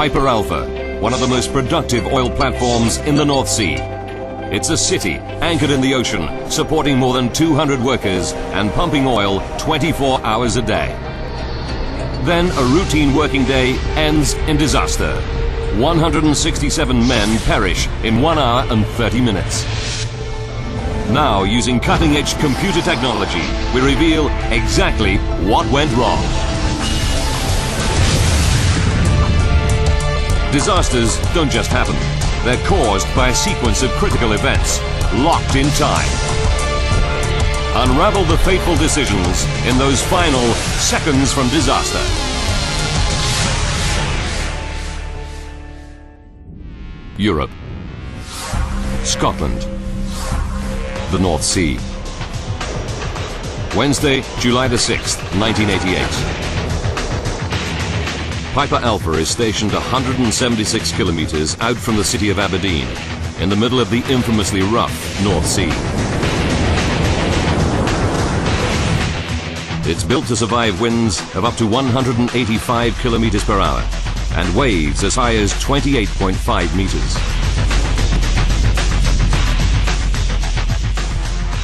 Piper Alpha, one of the most productive oil platforms in the North Sea. It's a city anchored in the ocean, supporting more than 200 workers and pumping oil 24 hours a day. Then a routine working day ends in disaster. 167 men perish in 1 hour and 30 minutes. Now, using cutting-edge computer technology, we reveal exactly what went wrong. Disasters don't just happen. They're caused by a sequence of critical events, locked in time. Unravel the fateful decisions in those final seconds from disaster. Europe, Scotland, the North Sea. Wednesday, July the 6th, 1988. Piper Alpha is stationed 176 kilometers out from the city of Aberdeen, in the middle of the infamously rough North Sea. It's built to survive winds of up to 185 kilometers per hour and waves as high as 28.5 meters.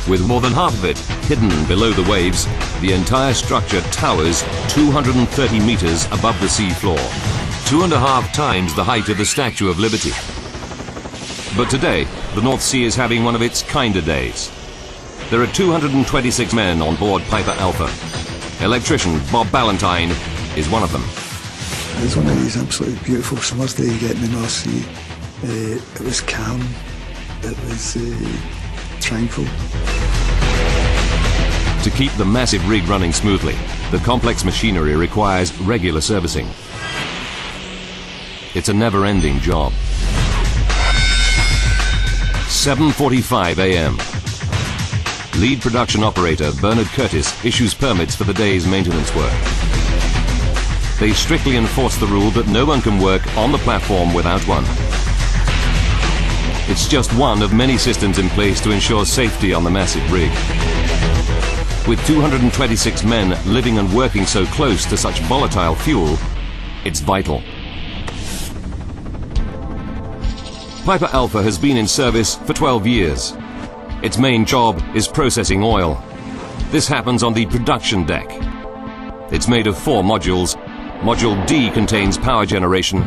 With more than half of it hidden below the waves, the entire structure towers 230 meters above the sea floor, 2.5 times the height of the Statue of Liberty. But today, the North Sea is having one of its kinder days. There are 226 men on board Piper Alpha. Electrician Bob Ballantyne is one of them. It was one of these absolutely beautiful summer's days you get in the North Sea. It was calm, it was tranquil. To keep the massive rig running smoothly, the complex machinery requires regular servicing. It's a never-ending job. 7:45 a.m. Lead production operator Bernard Curtis issues permits for the day's maintenance work. They strictly enforce the rule that no one can work on the platform without one. It's just one of many systems in place to ensure safety on the massive rig. With 226 men living and working so close to such volatile fuel, it's vital. Piper Alpha has been in service for 12 years. Its main job is processing oil. This happens on the production deck. It's made of 4 modules. Module D contains power generation.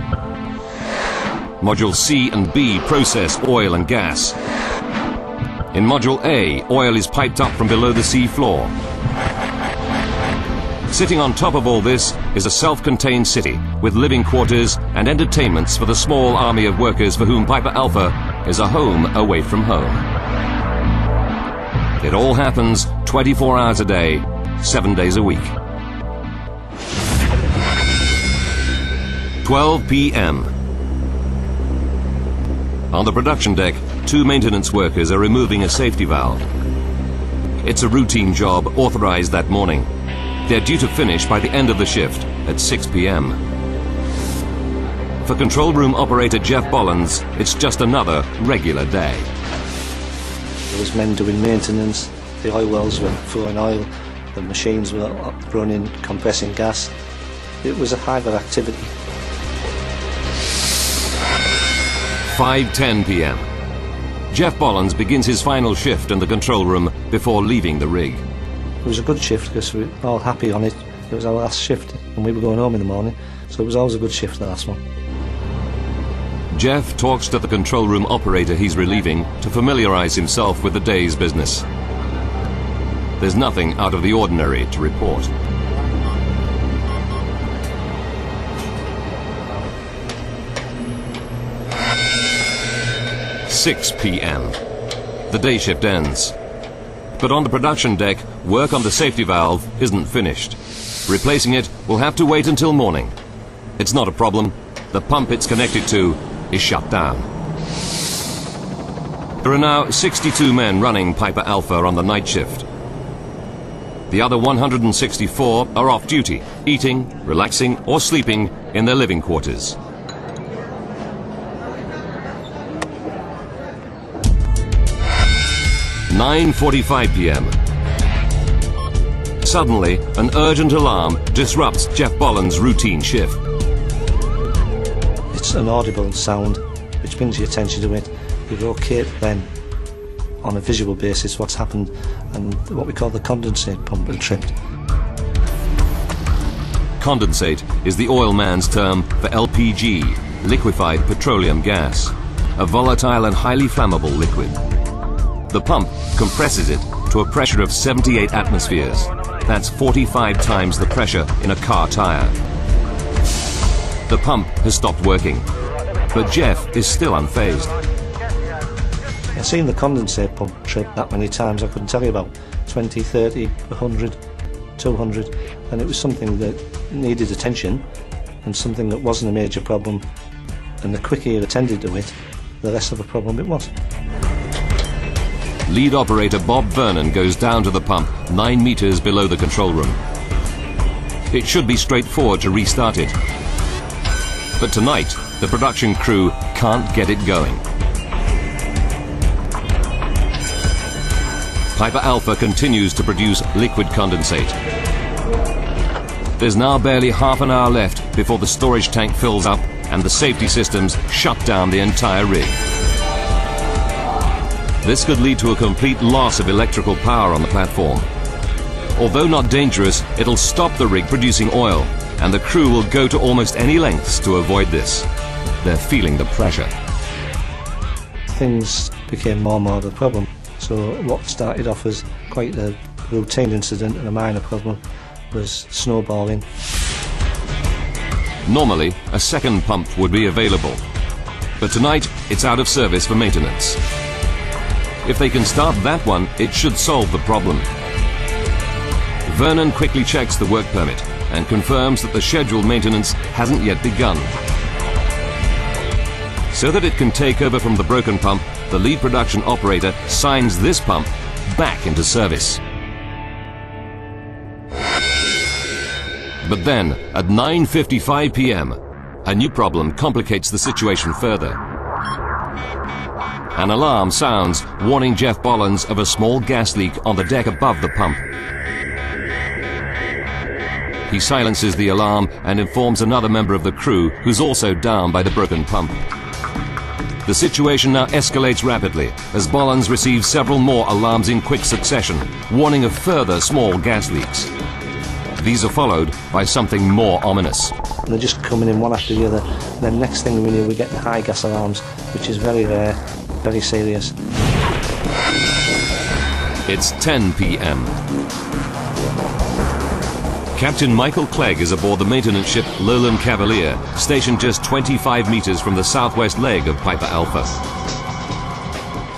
Module C and B process oil and gas. In Module A, oil is piped up from below the sea floor. Sitting on top of all this is a self-contained city with living quarters and entertainments for the small army of workers for whom Piper Alpha is a home away from home. It all happens 24 hours a day, 7 days a week. 12 p.m. On the production deck, 2 maintenance workers are removing a safety valve. It's a routine job authorized that morning. They're due to finish by the end of the shift at 6 p.m. For control room operator Jeff Bollins, it's just another regular day. There was men doing maintenance, the oil wells were flowing oil, the machines were running, compressing gas. It was a hive of activity. 5:10 p.m. Jeff Bollins begins his final shift in the control room before leaving the rig. It was a good shift because we were all happy on it. It was our last shift and we were going home in the morning, so it was always a good shift, the last one. Jeff talks to the control room operator he's relieving to familiarize himself with the day's business. There's nothing out of the ordinary to report. "6 p.m. The day shift ends. But on the production deck, work on the safety valve isn't finished. Replacing it will have to wait until morning. It's not a problem. The pump it's connected to is shut down. There are now 62 men running Piper Alpha on the night shift. The other 164 are off duty, eating, relaxing, or sleeping in their living quarters. "9:45 p.m. Suddenly, an urgent alarm disrupts Jeff Bollins' routine shift. It's an audible sound which brings your attention to it. You locate then on a visual basis what's happened, and what we call the condensate pump will tripped. Condensate is the oil man's term for LPG, liquefied petroleum gas, a volatile and highly flammable liquid. The pump compresses it to a pressure of 78 atmospheres. That's 45 times the pressure in a car tire. The pump has stopped working, but Jeff is still unfazed. I've seen the condensate pump trip that many times. I couldn't tell you about 20, 30, 100, 200, and it was something that needed attention and something that wasn't a major problem, and the quicker you attended to it, the less of a problem it was. Lead operator Bob Vernon goes down to the pump 9 meters below the control room. It should be straightforward to restart it, but tonight the production crew can't get it going. Piper Alpha continues to produce liquid condensate. There's now barely half an hour left before the storage tank fills up and the safety systems shut down the entire rig. This could lead to a complete loss of electrical power on the platform. Although not dangerous, it'll stop the rig producing oil, and the crew will go to almost any lengths to avoid this. They're feeling the pressure. Things became more and more of a problem. So what started off as quite a routine incident and a minor problem was snowballing. Normally, a second pump would be available, but tonight it's out of service for maintenance. If they can start that one, it should solve the problem. Vernon quickly checks the work permit and confirms that the scheduled maintenance hasn't yet begun. So that it can take over from the broken pump, the lead production operator signs this pump back into service. But then, at 9:55 p.m., a new problem complicates the situation further. An alarm sounds, warning Jeff Bollens of a small gas leak on the deck above the pump. He silences the alarm and informs another member of the crew who's also down by the broken pump. The situation now escalates rapidly as Bollens receives several more alarms in quick succession, warning of further small gas leaks. These are followed by something more ominous. And they're just coming in one after the other. And then next thing we knew, we're getting high gas alarms, which is very rare, very serious. It's 10 p.m. Captain Michael Clegg is aboard the maintenance ship Lowland Cavalier, stationed just 25 meters from the southwest leg of Piper Alpha.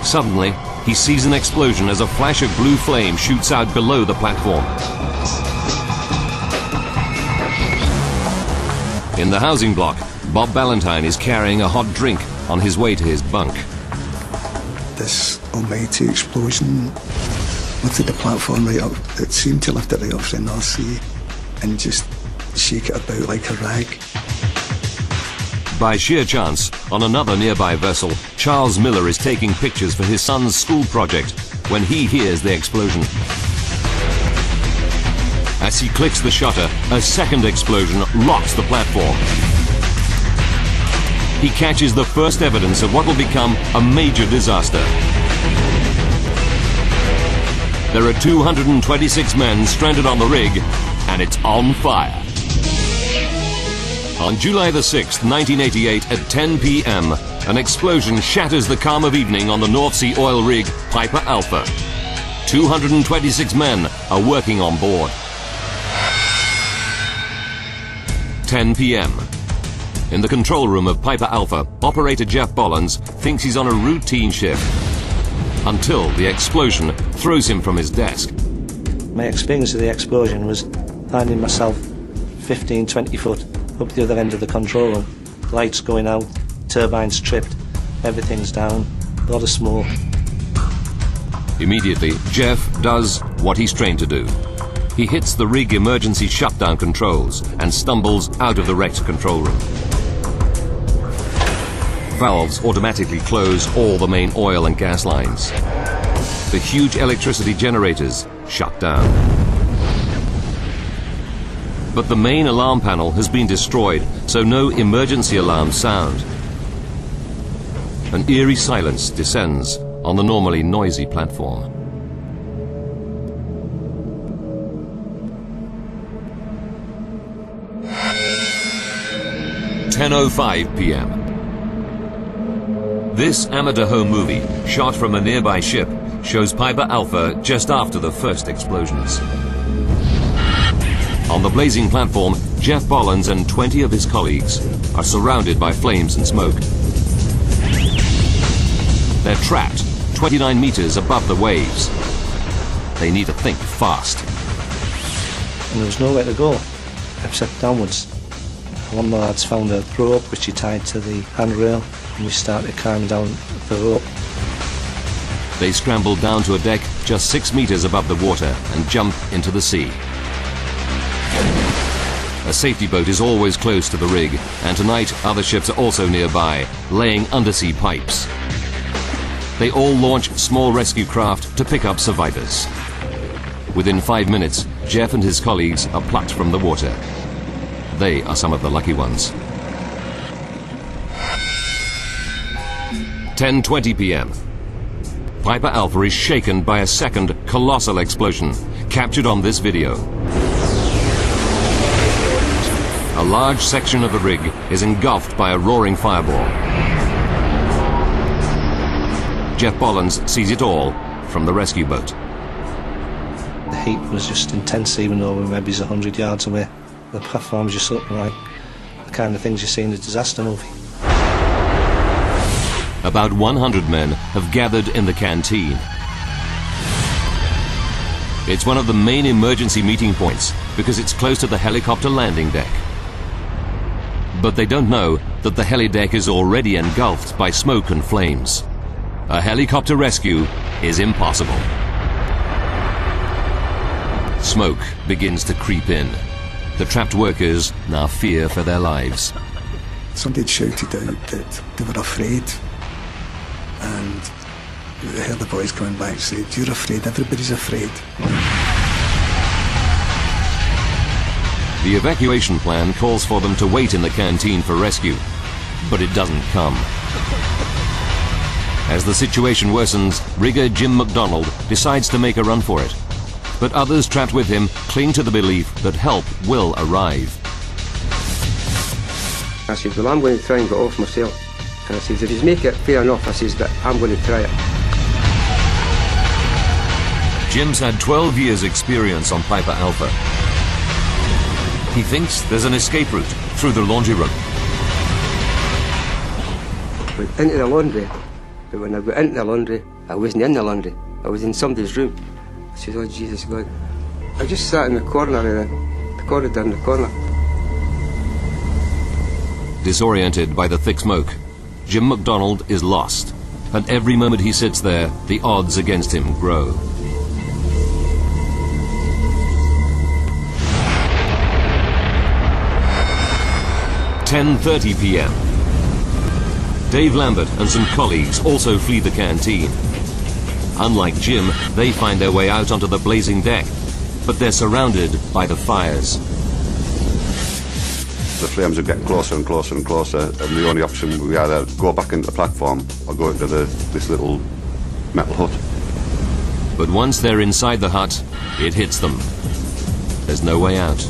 Suddenly, he sees an explosion as a flash of blue flame shoots out below the platform. In the housing block, Bob Ballantyne is carrying a hot drink on his way to his bunk. This almighty explosion lifted the platform right up. It seemed to lift it right off the North Sea and just shake it about like a rag. By sheer chance, on another nearby vessel, Charles Miller is taking pictures for his son's school project when he hears the explosion. As he clicks the shutter, a second explosion rocks the platform. He catches the first evidence of what will become a major disaster. There are 226 men stranded on the rig, and it's on fire. On July the 6th, 1988, at 10 p.m., an explosion shatters the calm of evening on the North Sea oil rig Piper Alpha. 226 men are working on board. 10 p.m. In the control room of Piper Alpha, operator Jeff Bollens thinks he's on a routine shift until the explosion throws him from his desk. My experience of the explosion was finding myself 15, 20 foot up the other end of the control room. Lights going out, turbines tripped, everything's down, a lot of smoke. Immediately, Jeff does what he's trained to do. He hits the rig emergency shutdown controls and stumbles out of the wrecked control room. Valves automatically close all the main oil and gas lines. The huge electricity generators shut down. But the main alarm panel has been destroyed, so no emergency alarms sound. An eerie silence descends on the normally noisy platform. "10:05 p.m. This amateur home movie, shot from a nearby ship, shows Piper Alpha just after the first explosions. On the blazing platform, Jeff Bollins and 20 of his colleagues are surrounded by flames and smoke. They're trapped 29 meters above the waves. They need to think fast. And there was nowhere to go except downwards. One of the lads found a rope which he tied to the handrail, and we started climbing down the rope. They scramble down to a deck just 6 meters above the water and jump into the sea. A safety boat is always close to the rig, and tonight other ships are also nearby, laying undersea pipes. They all launch small rescue craft to pick up survivors. Within 5 minutes, Jeff and his colleagues are plucked from the water. They are some of the lucky ones. 10:20 p.m. Piper Alpha is shaken by a second colossal explosion, captured on this video. A large section of the rig is engulfed by a roaring fireball. Jeff Bollins sees it all from the rescue boat. The heat was just intense, even though we were maybe 100 yards away. The platform just looked like the kind of things you see in a disaster movie. About 100 men have gathered in the canteen. It's one of the main emergency meeting points because it's close to the helicopter landing deck. But they don't know that the heli deck is already engulfed by smoke and flames. A helicopter rescue is impossible. Smoke begins to creep in. The trapped workers now fear for their lives. Somebody had shouted out that they were afraid, and I heard the boys coming back and said, "You're afraid, everybody's afraid." The evacuation plan calls for them to wait in the canteen for rescue, but it doesn't come. As the situation worsens, rigger Jim McDonald decides to make a run for it. But others trapped with him cling to the belief that help will arrive. I said, well, I'm going to try and get off myself. And I said, if you make it fair enough, I says that I'm going to try it. Jim's had 12 years' experience on Piper Alpha. He thinks there's an escape route through the laundry room. I went into the laundry, but when I got into the laundry, I wasn't in the laundry. I was in somebody's room. I said, oh, Jesus God. I just sat in the corner of the corridor in the corner. Disoriented by the thick smoke, Jim McDonald is lost. And every moment he sits there, the odds against him grow. "10:30 p.m. Dave Lambert and some colleagues also flee the canteen. Unlike Jim, they find their way out onto the blazing deck, but they're surrounded by the fires. The flames are getting closer and closer and closer, and the only option, we either go back into the platform or go into this little metal hut. But once they're inside the hut, it hits them. There's no way out.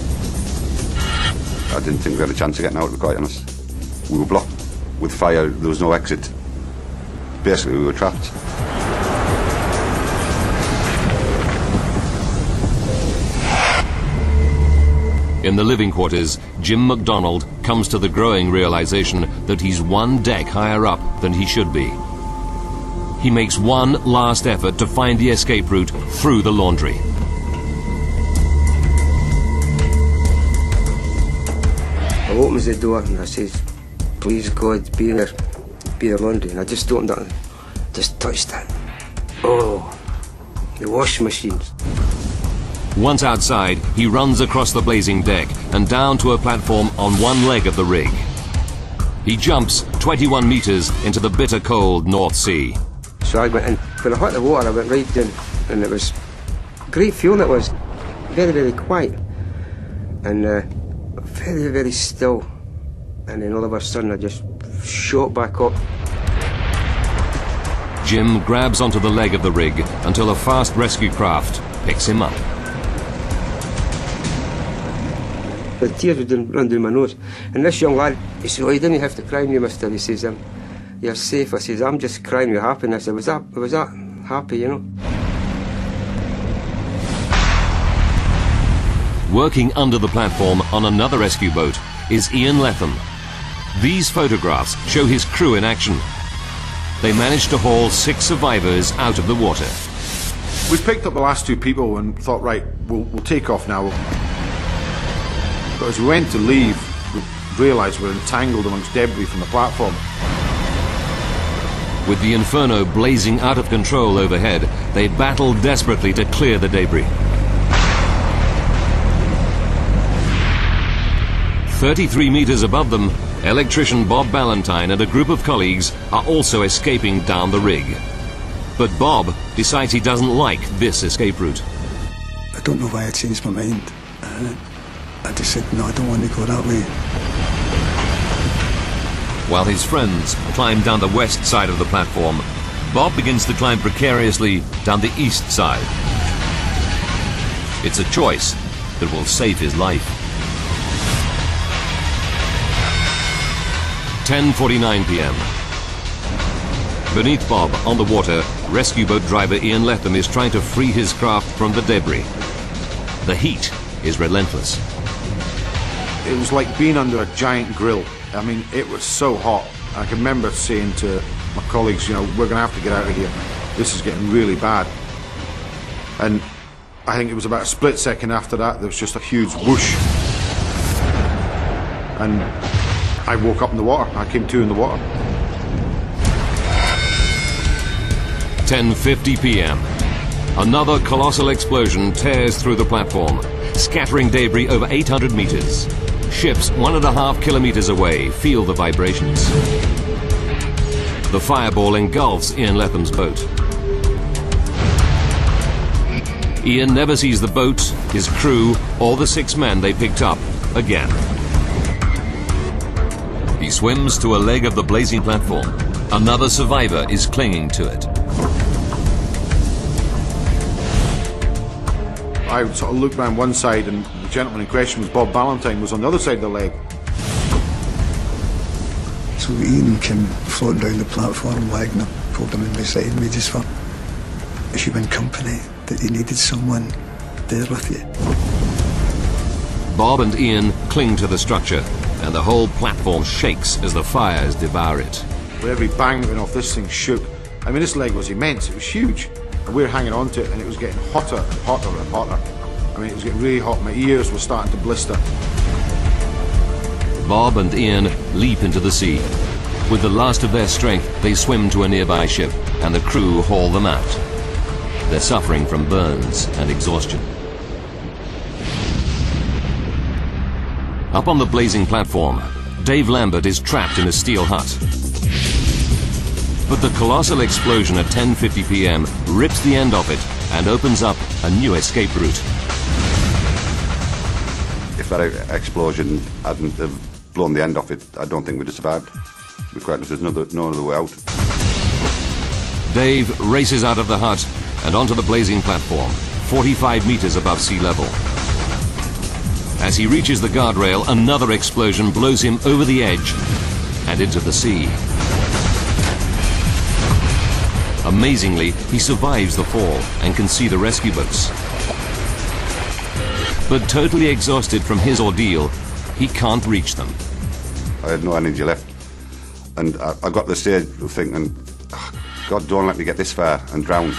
I didn't think we had a chance of getting out, to be quite honest. We were blocked with fire, there was no exit. Basically, we were trapped. In the living quarters, Jim McDonald comes to the growing realization that he's one deck higher up than he should be. He makes one last effort to find the escape route through the laundry. I opens the door and I says, please God, be there laundry. And I just opened it and just touched it. Oh, the washing machines. Once outside, he runs across the blazing deck and down to a platform on one leg of the rig. He jumps 21 meters into the bitter cold North Sea. So I went in. When I hit the water, I went right down, and it was great feeling. It was very, very quiet. and very, very still. And then all of a sudden I just shot back up. Jim grabs onto the leg of the rig until a fast rescue craft picks him up. The tears would run down my nose. And this young lad, he said, "Oh, you didn't have to cry me, mister." He says, "You're safe." I says, "I'm just crying with happiness." I was that happy, you know. Working under the platform on another rescue boat is Ian Letham. These photographs show his crew in action. They managed to haul 6 survivors out of the water. We picked up the last 2 people and thought, right, we'll take off now. But as we went to leave, we realised we were entangled amongst debris from the platform. With the inferno blazing out of control overhead, they battled desperately to clear the debris. 33 meters above them, electrician Bob Ballantyne and a group of colleagues are also escaping down the rig. But Bob decides he doesn't like this escape route. I don't know why I changed my mind. I just said, no, I don't want to go that way. While his friends climb down the west side of the platform, Bob begins to climb precariously down the east side. It's a choice that will save his life. 10:49 p.m. Beneath Bob, on the water, rescue boat driver Ian Letham is trying to free his craft from the debris. The heat is relentless. It was like being under a giant grill. I mean, it was so hot. I can remember saying to my colleagues, you know, we're going to have to get out of here. This is getting really bad. And I think it was about a split second after that, there was just a huge whoosh. And I woke up in the water. I came to in the water. 10:50 p.m. Another colossal explosion tears through the platform, scattering debris over 800 meters. Ships 1.5 kilometers away feel the vibrations. The fireball engulfs Ian Letham's boat. Ian never sees the boat, his crew, or the 6 men they picked up again. He swims to a leg of the blazing platform. Another survivor is clinging to it. I sort of looked around one side and the gentleman in question was Bob Ballantyne, was on the other side of the leg. So Ian came floating down the platform, Wagner pulled him in beside me just for human company, that he needed someone there with you. Bob and Ian cling to the structure, and the whole platform shakes as the fires devour it. With every bang that went off, this thing shook. I mean, this leg was immense, it was huge. And we were hanging on to it, and it was getting hotter and hotter and hotter. I mean, it was getting really hot. My ears were starting to blister. Bob and Ian leap into the sea. With the last of their strength, they swim to a nearby ship, and the crew haul them out. They're suffering from burns and exhaustion. Up on the blazing platform, Dave Lambert is trapped in a steel hut. But the colossal explosion at 10:50 p.m. rips the end off it and opens up a new escape route. If that explosion hadn't have blown the end off it, I don't think we'd have survived. There's no other way out. Dave races out of the hut and onto the blazing platform, 45 meters above sea level. As he reaches the guardrail, another explosion blows him over the edge and into the sea. Amazingly, he survives the fall and can see the rescue boats. But totally exhausted from his ordeal, he can't reach them. I had no energy left. And I got to the stage thinking, oh, God, don't let me get this far and drown.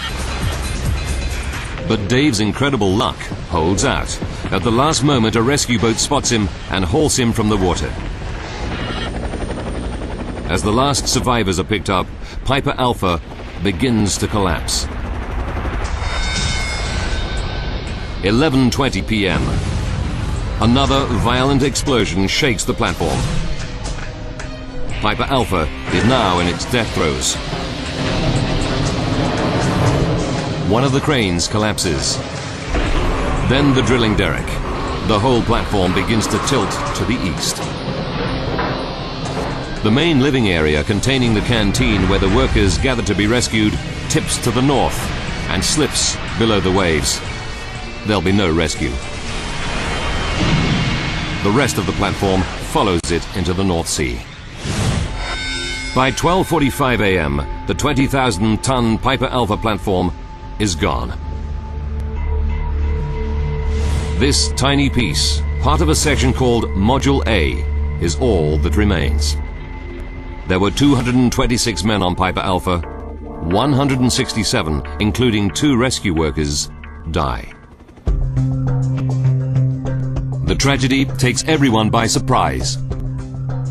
But Dave's incredible luck holds out. At the last moment, a rescue boat spots him and hauls him from the water. As the last survivors are picked up, Piper Alpha begins to collapse. 11:20 p.m. Another violent explosion shakes the platform. Piper Alpha is now in its death throes. One of the cranes collapses. Then the drilling derrick. the whole platform begins to tilt to the east. The main living area containing the canteen where the workers gather to be rescued tips to the north and slips below the waves. There'll be no rescue. The rest of the platform follows it into the North Sea. By 12:45 a.m., the 20,000-ton Piper Alpha platform is gone. This tiny piece, part of a section called Module A, is all that remains. There were 226 men on Piper Alpha. 167, including 2 rescue workers, die. The tragedy takes everyone by surprise.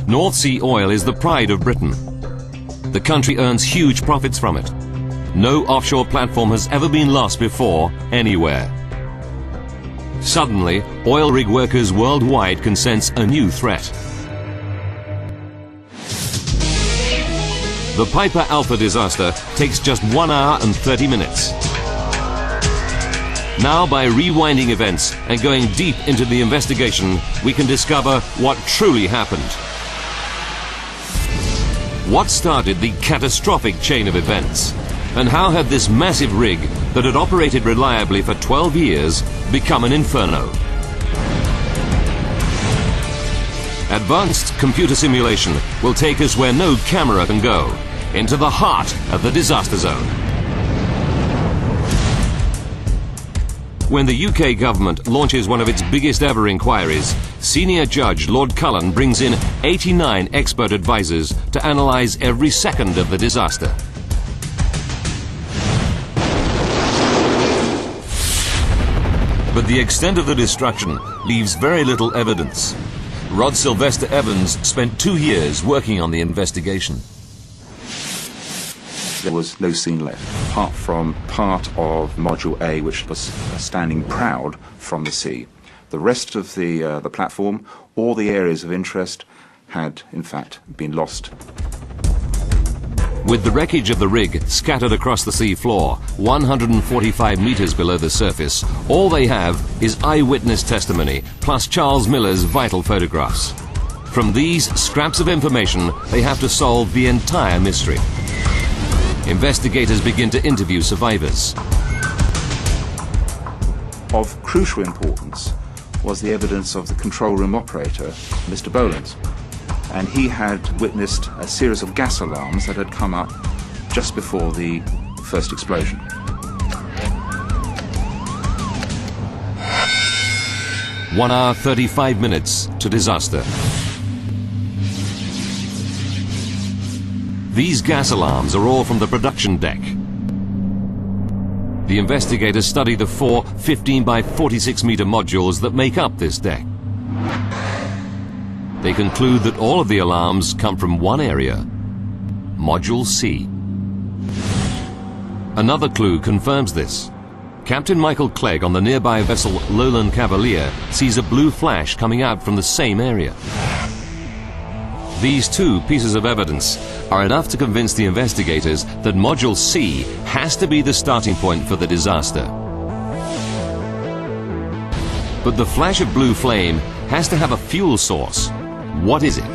North Sea oil is the pride of Britain. The country earns huge profits from it. No offshore platform has ever been lost before, anywhere. Suddenly, oil rig workers worldwide can sense a new threat. The Piper Alpha disaster takes just 1 hour and 30 minutes. Now, by rewinding events and going deep into the investigation, we can discover what truly happened. What started the catastrophic chain of events? And how had this massive rig that had operated reliably for 12 years become an inferno? Advanced computer simulation will take us where no camera can go, into the heart of the disaster zone. When the UK government launches one of its biggest ever inquiries, Senior Judge Lord Cullen brings in 89 expert advisors to analyse every second of the disaster. But the extent of the destruction leaves very little evidence. Rod Sylvester Evans spent 2 years working on the investigation. There was no scene left, apart from part of Module A, which was standing proud from the sea. The rest of the platform, all the areas of interest, had in fact been lost. With the wreckage of the rig scattered across the sea floor, 145 meters below the surface, all they have is eyewitness testimony, plus Charles Miller's vital photographs. From these scraps of information, they have to solve the entire mystery. Investigators begin to interview survivors. Of crucial importance was the evidence of the control room operator, Mr. Bolins. And he had witnessed a series of gas alarms that had come up just before the first explosion. One hour, 35 minutes to disaster. These gas alarms are all from the production deck. The investigators study the 4 15 by 46 meter modules that make up this deck. They conclude that all of the alarms come from one area, Module C. Another clue confirms this. Captain Michael Clegg on the nearby vessel Lowland Cavalier sees a blue flash coming out from the same area. These 2 pieces of evidence are enough to convince the investigators that Module C has to be the starting point for the disaster. But the flash of blue flame has to have a fuel source. What is it?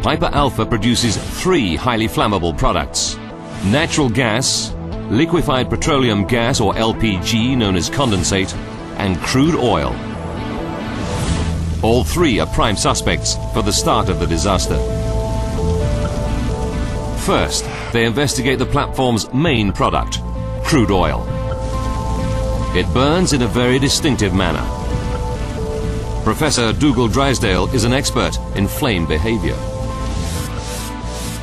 Piper Alpha produces 3 highly flammable products: natural gas, liquefied petroleum gas or LPG known as condensate, and crude oil. All 3 are prime suspects for the start of the disaster. First, they investigate the platform's main product, crude oil. It burns in a very distinctive manner. Professor Dougal Drysdale is an expert in flame behavior.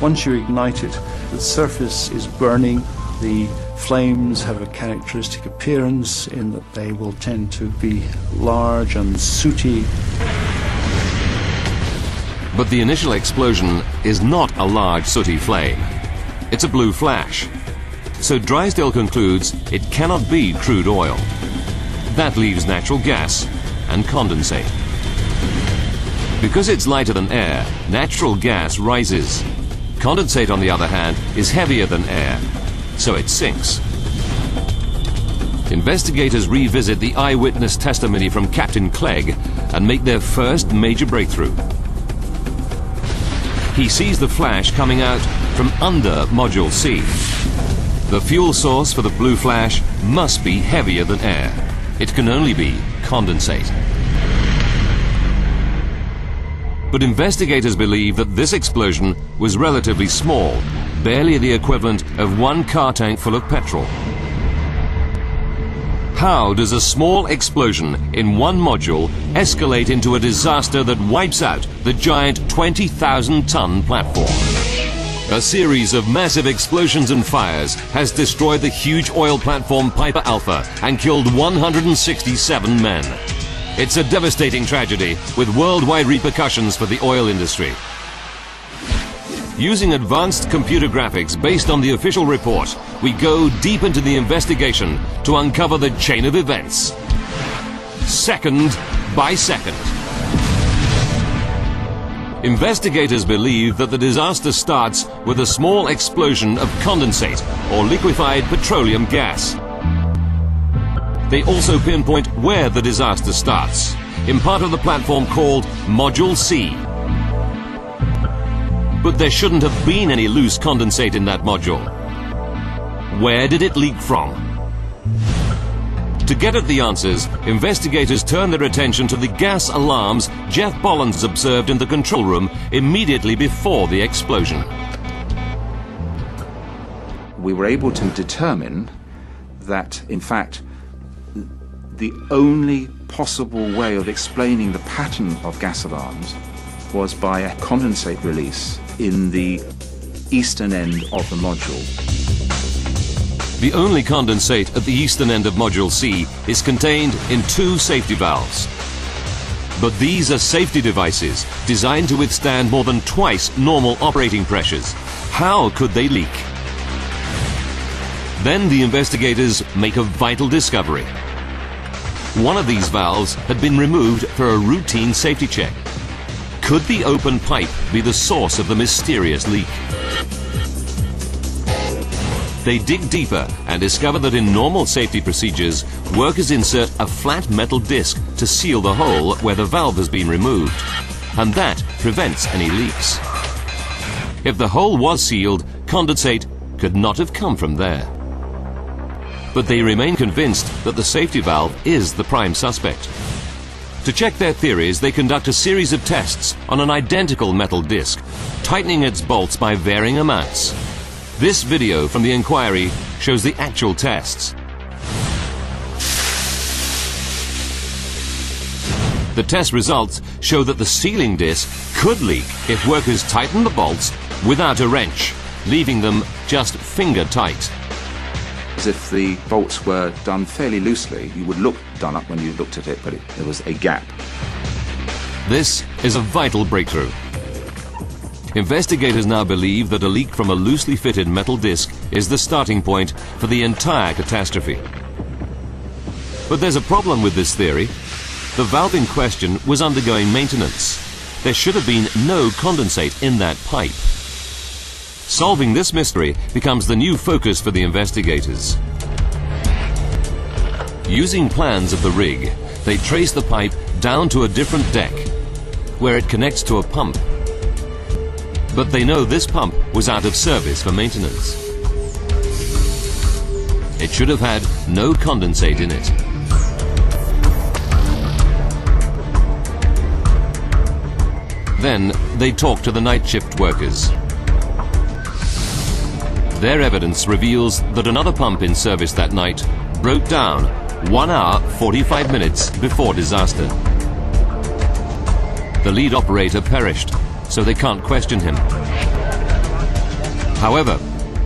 Once you ignite it, the surface is burning. The flames have a characteristic appearance in that they will tend to be large and sooty. But the initial explosion is not a large sooty flame. It's a blue flash. So Drysdale concludes it cannot be crude oil. That leaves natural gas and condensate. Because it's lighter than air, natural gas rises. Condensate, on the other hand, is heavier than air, so it sinks. investigators revisit the eyewitness testimony from Captain Clegg and make their first major breakthrough. He sees the flash coming out from under Module C. The fuel source for the blue flash must be heavier than air. It can only be condensate. But investigators believe that this explosion was relatively small, barely the equivalent of one car tank full of petrol. How does a small explosion in one module escalate into a disaster that wipes out the giant 20,000-ton platform? A series of massive explosions and fires has destroyed the huge oil platform Piper Alpha and killed 167 men. It's a devastating tragedy with worldwide repercussions for the oil industry. Using advanced computer graphics based on the official report, we go deep into the investigation to uncover the chain of events, second by second. Investigators believe that the disaster starts with a small explosion of condensate or liquefied petroleum gas. They also pinpoint where the disaster starts, in part of the platform called Module C. But there shouldn't have been any loose condensate in that module. Where did it leak from? To get at the answers, investigators turn their attention to the gas alarms Jeff Bollins observed in the control room immediately before the explosion. We were able to determine that, in fact, the only possible way of explaining the pattern of gas alarms was by a condensate release in the eastern end of the module. The only condensate at the eastern end of Module C is contained in two safety valves. But these are safety devices designed to withstand more than twice normal operating pressures. How could they leak? Then the investigators make a vital discovery. One of these valves had been removed for a routine safety check. Could the open pipe be the source of the mysterious leak? They dig deeper and discover that in normal safety procedures, workers insert a flat metal disc to seal the hole where the valve has been removed, and that prevents any leaks. If the hole was sealed, condensate could not have come from there. But they remain convinced that the safety valve is the prime suspect. To check their theories, they conduct a series of tests on an identical metal disc, tightening its bolts by varying amounts. This video from the inquiry shows the actual tests. The test results show that the sealing disc could leak if workers tighten the bolts without a wrench, leaving them just finger tight. As if the bolts were done fairly loosely, you would look done up when you looked at it, but there was a gap. This is a vital breakthrough. Investigators now believe that a leak from a loosely fitted metal disc is the starting point for the entire catastrophe. But there's a problem with this theory. The valve in question was undergoing maintenance. There should have been no condensate in that pipe. Solving this mystery becomes the new focus for the investigators. Using plans of the rig, they trace the pipe down to a different deck, where it connects to a pump. But they know this pump was out of service for maintenance. It should have had no condensate in it. Then they talk to the night shift workers. Their evidence reveals that another pump in service that night broke down 1 hour 45 minutes before disaster. The lead operator perished, so they can't question him. However,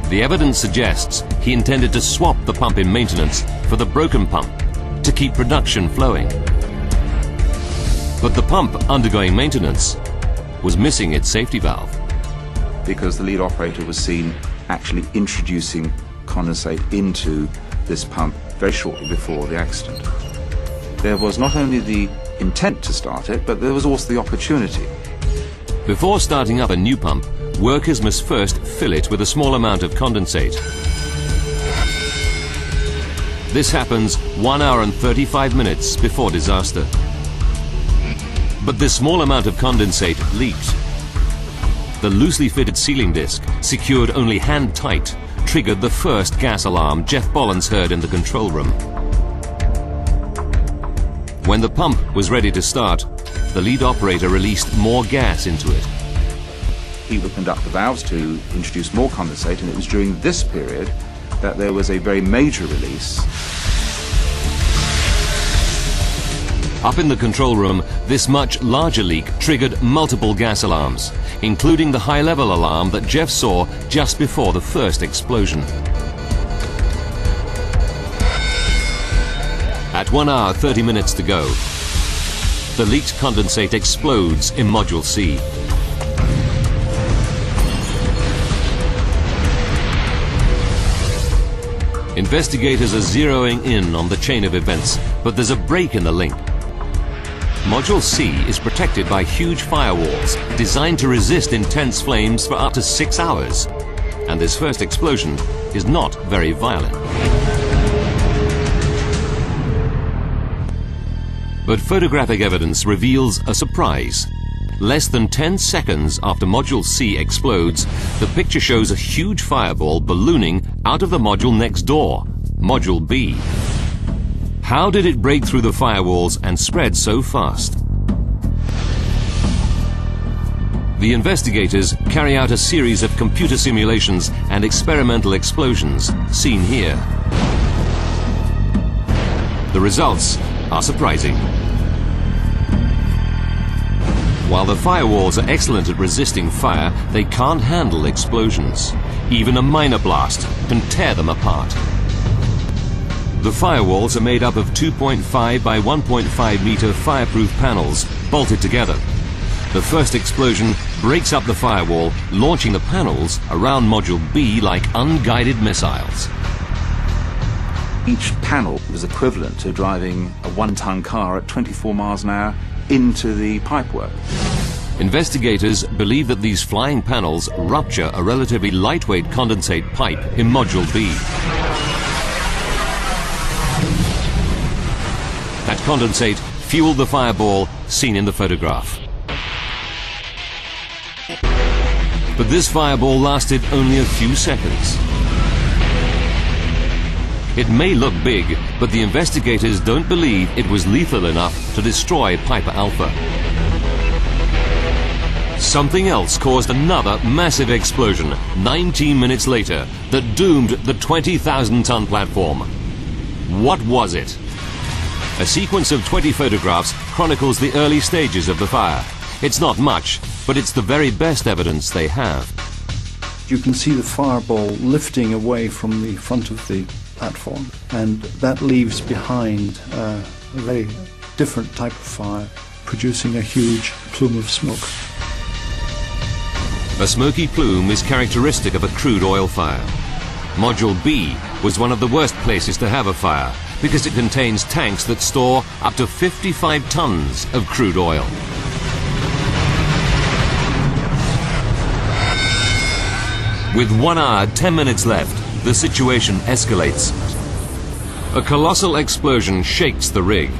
the evidence suggests he intended to swap the pump in maintenance for the broken pump to keep production flowing. But the pump undergoing maintenance was missing its safety valve. Because the lead operator was seen actually introducing condensate into this pump very shortly before the accident. There was not only the intent to start it, but there was also the opportunity. Before starting up a new pump, workers must first fill it with a small amount of condensate. This happens 1 hour and 35 minutes before disaster. But this small amount of condensate leaked. The loosely fitted sealing disc, secured only hand-tight, triggered the first gas alarm Jeff Bollens heard in the control room. When the pump was ready to start, the lead operator released more gas into it. He would conduct the valves to introduce more condensate, and it was during this period that there was a very major release. Up in the control room, this much larger leak triggered multiple gas alarms, including the high-level alarm that Jeff saw just before the first explosion. At 1 hour 30 minutes to go, the leaked condensate explodes in Module C. Investigators are zeroing in on the chain of events, but there's a break in the link. Module C is protected by huge firewalls designed to resist intense flames for up to 6 hours. And this first explosion is not very violent. But photographic evidence reveals a surprise. Less than 10 seconds after Module C explodes, the picture shows a huge fireball ballooning out of the module next door, Module B. How did it break through the firewalls and spread so fast? The investigators carry out a series of computer simulations and experimental explosions, seen here. The results are surprising. While the firewalls are excellent at resisting fire, they can't handle explosions. Even a minor blast can tear them apart. The firewalls are made up of 2.5 by 1.5 meter fireproof panels bolted together. The first explosion breaks up the firewall, launching the panels around Module B like unguided missiles. Each panel was equivalent to driving a 1-ton car at 24 miles an hour into the pipework. Investigators believe that these flying panels rupture a relatively lightweight condensate pipe in Module B. That condensate fueled the fireball seen in the photograph. But this fireball lasted only a few seconds. It may look big, but the investigators don't believe it was lethal enough to destroy Piper Alpha. Something else caused another massive explosion 19 minutes later that doomed the 20,000-ton platform. What was it? A sequence of 20 photographs chronicles the early stages of the fire. It's not much, but it's the very best evidence they have. You can see the fireball lifting away from the front of the platform, and that leaves behind a very different type of fire, producing a huge plume of smoke. A smoky plume is characteristic of a crude oil fire. Module B was one of the worst places to have a fire because it contains tanks that store up to 55 tons of crude oil. With 1 hour, 10 minutes left, the situation escalates. A colossal explosion shakes the rig.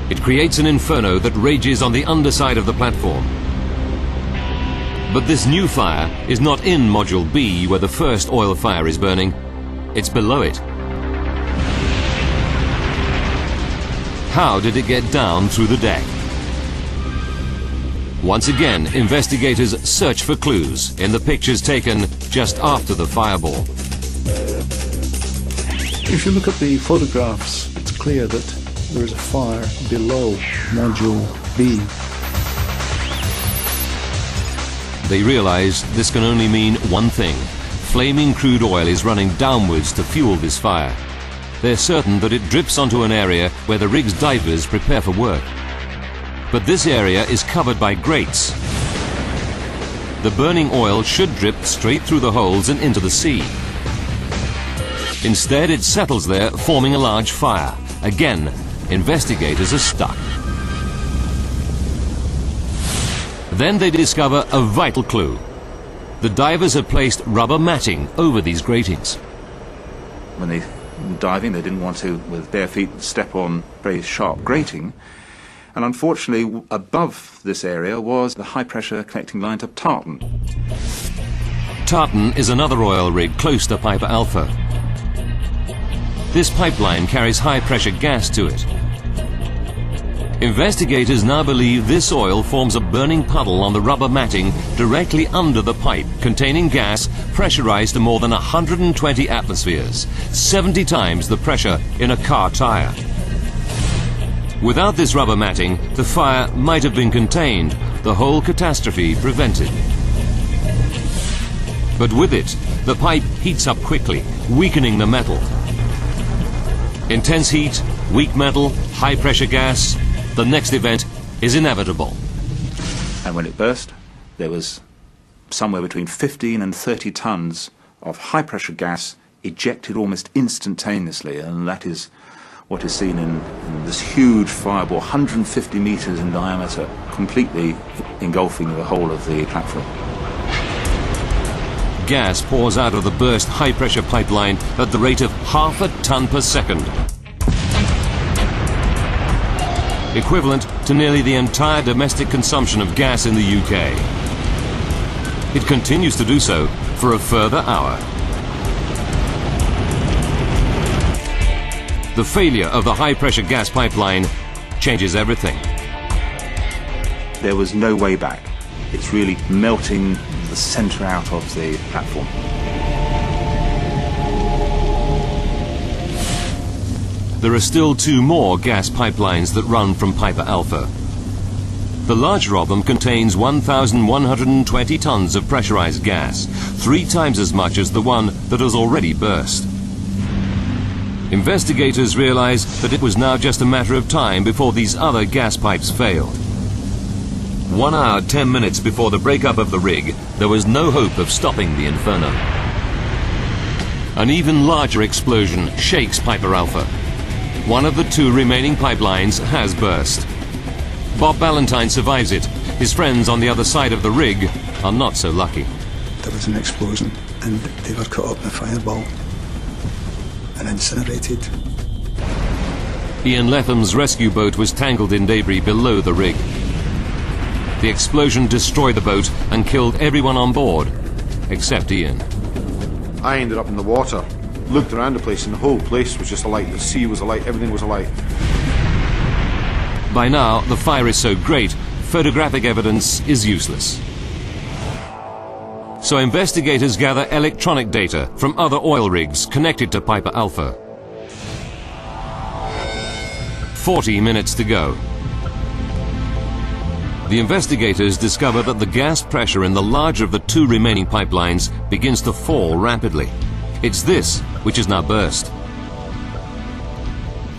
It creates an inferno that rages on the underside of the platform. But this new fire is not in Module B where the first oil fire is burning. It's below it. How did it get down through the deck? Once again, investigators search for clues in the pictures taken just after the fireball. If you look at the photographs, it's clear that there is a fire below Module B. They realize this can only mean one thing. Flaming crude oil is running downwards to fuel this fire. They're certain that it drips onto an area where the rig's divers prepare for work. But this area is covered by grates. The burning oil should drip straight through the holes and into the sea. Instead, it settles there, forming a large fire. Again, investigators are stuck. Then they discover a vital clue. The divers have placed rubber matting over these gratings. When they diving. They didn't want to, with bare feet, step on very sharp grating. And unfortunately, above this area was the high-pressure connecting line to Tartan. Tartan is another oil rig close to Piper Alpha. This pipeline carries high-pressure gas to it. Investigators now believe this oil forms a burning puddle on the rubber matting directly under the pipe, containing gas pressurized to more than 120 atmospheres, 70 times the pressure in a car tire. Without this rubber matting, the fire might have been contained, the whole catastrophe prevented. But with it, the pipe heats up quickly, weakening the metal. Intense heat, weak metal, high-pressure gas. The next event is inevitable. And when it burst, there was somewhere between 15 and 30 tons of high-pressure gas ejected almost instantaneously, and that is what is seen in this huge fireball, 150 meters in diameter, completely engulfing the whole of the platform. Gas pours out of the burst high-pressure pipeline at the rate of half a ton per second, equivalent to nearly the entire domestic consumption of gas in the UK. It continues to do so for a further hour. The failure of the high-pressure gas pipeline changes everything. There was no way back. It's really melting the centre out of the platform. There are still 2 more gas pipelines that run from Piper Alpha. The larger of them contains 1,120 tons of pressurized gas, 3 times as much as the one that has already burst. Investigators realized that it was now just a matter of time before these other gas pipes failed. 1 hour, 10 minutes before the breakup of the rig, there was no hope of stopping the inferno. An even larger explosion shakes Piper Alpha. One of the 2 remaining pipelines has burst. Bob Ballantyne survives it. His friends on the other side of the rig are not so lucky. There was an explosion and they were caught up in a fireball and incinerated. Ian Letham's rescue boat was tangled in debris below the rig. The explosion destroyed the boat and killed everyone on board, except Ian. I ended up in the water, looked around the place, and the whole place was just alight. The sea was alight, everything was alight. By now, the fire is so great, photographic evidence is useless. So investigators gather electronic data from other oil rigs connected to Piper Alpha. 40 minutes to go. The investigators discover that the gas pressure in the larger of the 2 remaining pipelines begins to fall rapidly. It's this which is now burst.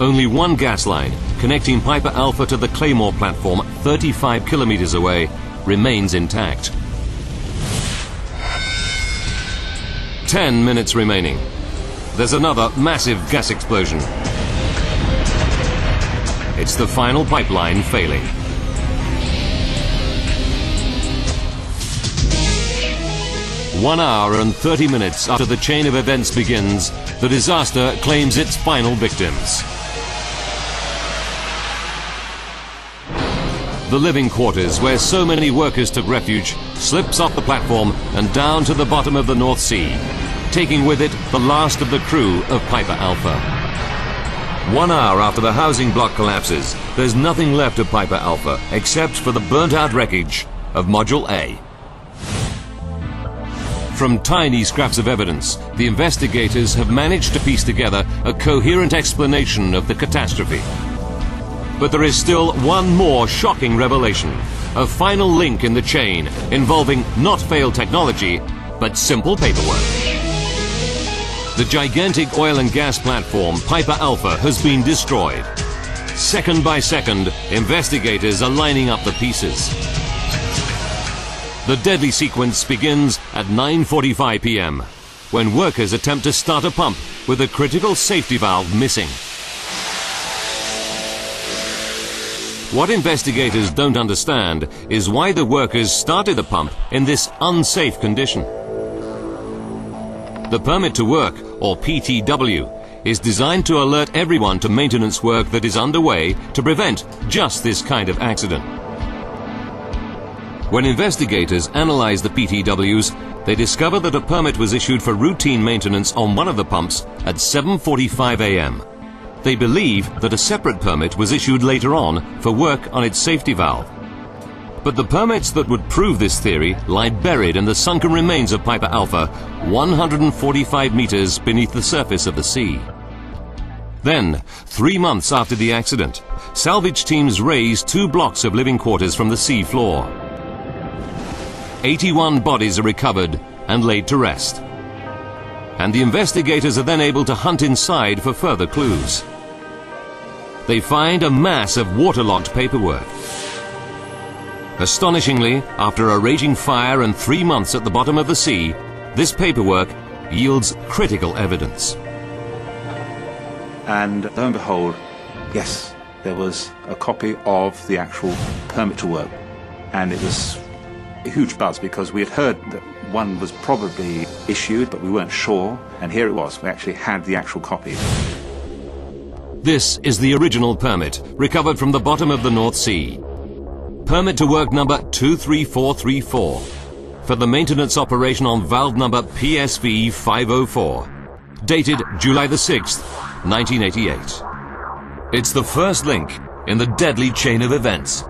Only one gas line, connecting Piper Alpha to the Claymore platform 35 kilometers away, remains intact. 10 minutes remaining. There's another massive gas explosion. It's the final pipeline failing. One hour and 30 minutes after the chain of events begins, the disaster claims its final victims. The living quarters, where so many workers took refuge, slips off the platform and down to the bottom of the North Sea, taking with it the last of the crew of Piper Alpha. 1 hour after the housing block collapses, there's nothing left of Piper Alpha except for the burnt-out wreckage of Module A. From tiny scraps of evidence, the investigators have managed to piece together a coherent explanation of the catastrophe. But there is still one more shocking revelation, a final link in the chain involving not failed technology, but simple paperwork. The gigantic oil and gas platform, Piper Alpha, has been destroyed. Second by second, investigators are lining up the pieces. The deadly sequence begins at 9:45 p.m. when workers attempt to start a pump with a critical safety valve missing. What investigators don't understand is why the workers started the pump in this unsafe condition. The permit to work, or PTW, is designed to alert everyone to maintenance work that is underway to prevent just this kind of accident. When investigators analyzed the PTWs, they discovered that a permit was issued for routine maintenance on one of the pumps at 7:45 a.m. They believe that a separate permit was issued later on for work on its safety valve. But the permits that would prove this theory lie buried in the sunken remains of Piper Alpha, 145 meters beneath the surface of the sea. Then, 3 months after the accident, salvage teams raised 2 blocks of living quarters from the sea floor. 81 bodies are recovered and laid to rest. And the investigators are then able to hunt inside for further clues. They find a mass of waterlogged paperwork. Astonishingly, after a raging fire and 3 months at the bottom of the sea, this paperwork yields critical evidence. And lo and behold, yes, there was a copy of the actual permit to work. And it was a huge buzz because we had heard that one was probably issued, but we weren't sure. And here it was, we actually had the actual copy. This is the original permit, recovered from the bottom of the North Sea. Permit to work number 23434 for the maintenance operation on valve number PSV 504, dated July the 6th, 1988. It's the first link in the deadly chain of events.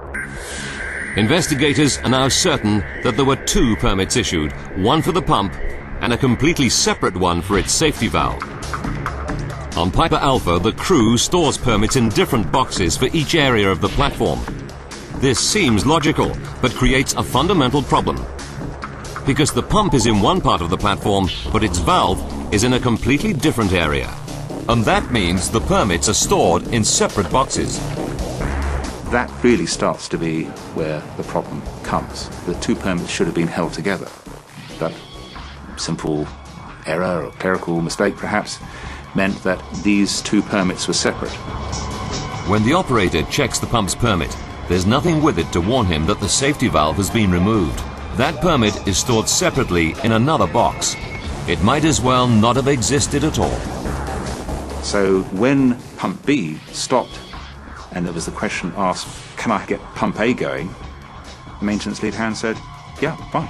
Investigators are now certain that there were 2 permits issued, one for the pump and a completely separate one for its safety valve. On Piper Alpha, the crew stores permits in different boxes for each area of the platform. This seems logical, but creates a fundamental problem. Because the pump is in one part of the platform, but its valve is in a completely different area. And that means the permits are stored in separate boxes. That really starts to be where the problem comes. The 2 permits should have been held together. That simple error or clerical mistake perhaps meant that these 2 permits were separate. When the operator checks the pump's permit, there's nothing with it to warn him that the safety valve has been removed. That permit is stored separately in another box. It might as well not have existed at all. So when pump B stopped and there was the question asked, can I get pump A going? The maintenance lead hand said, yeah, fine.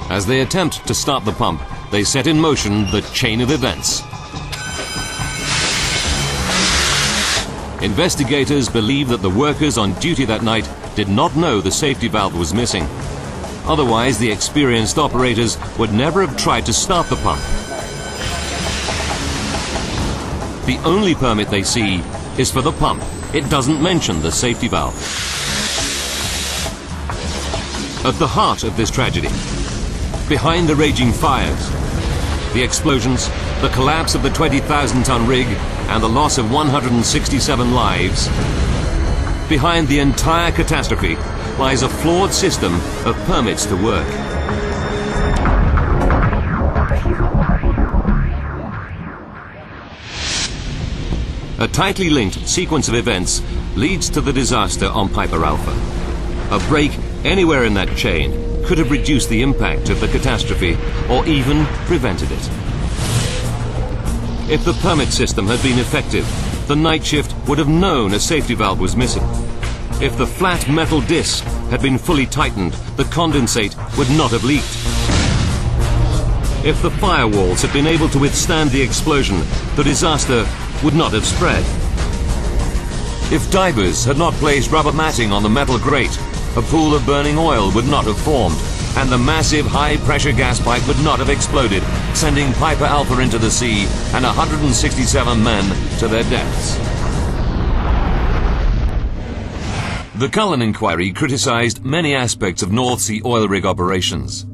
As they attempt to start the pump, they set in motion the chain of events. Investigators believe that the workers on duty that night did not know the safety valve was missing. Otherwise, the experienced operators would never have tried to start the pump. The only permit they see is for the pump. It doesn't mention the safety valve. At the heart of this tragedy, behind the raging fires, the explosions, the collapse of the 20,000-ton rig, and the loss of 167 lives, behind the entire catastrophe lies a flawed system of permits to work. A tightly linked sequence of events leads to the disaster on Piper Alpha. A break anywhere in that chain could have reduced the impact of the catastrophe or even prevented it. If the permit system had been effective, the night shift would have known a safety valve was missing. If the flat metal disc had been fully tightened, the condensate would not have leaked. If the firewalls had been able to withstand the explosion, the disaster would not have spread. If divers had not placed rubber matting on the metal grate, a pool of burning oil would not have formed, and the massive high-pressure gas pipe would not have exploded, sending Piper Alpha into the sea and 167 men to their deaths. The Cullen inquiry criticised many aspects of North Sea oil rig operations,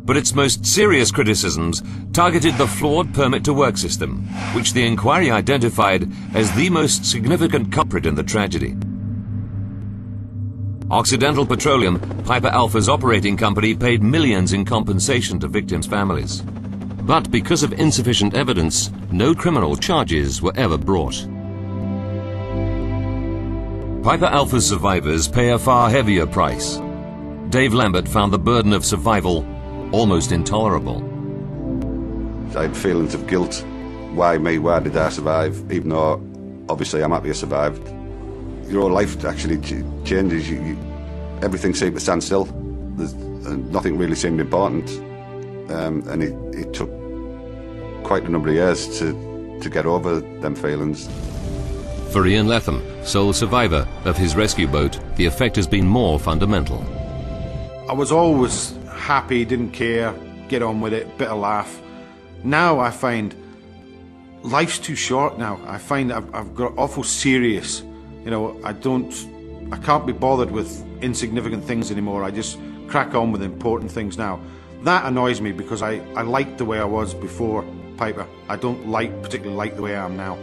but its most serious criticisms targeted the flawed permit-to-work system, which the inquiry identified as the most significant culprit in the tragedy. Occidental Petroleum, Piper Alpha's operating company, paid millions in compensation to victims' families. But because of insufficient evidence, no criminal charges were ever brought. Piper Alpha's survivors pay a far heavier price. Dave Lambert found the burden of survival almost intolerable. I had feelings of guilt why me, why did I survive, even though obviously I'm happy I survived. Your whole life actually changes. Everything seemed to stand still. Nothing really seemed important, and it took quite a number of years to get over them feelings. For Ian Lethem, sole survivor of his rescue boat, the effect has been more fundamental. I was always happy, didn't care, get on with it, bit of laugh. Now I find life's too short now. I find I've got awful serious. You know, I can't be bothered with insignificant things anymore. I just crack on with important things now. That annoys me because I liked the way I was before Piper. I don't particularly like the way I am now.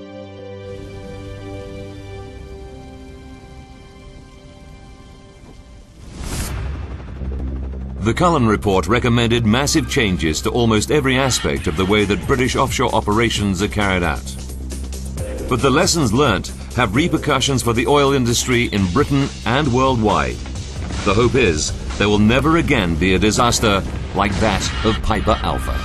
The Cullen Report recommended massive changes to almost every aspect of the way that British offshore operations are carried out. But the lessons learnt have repercussions for the oil industry in Britain and worldwide. The hope is there will never again be a disaster like that of Piper Alpha.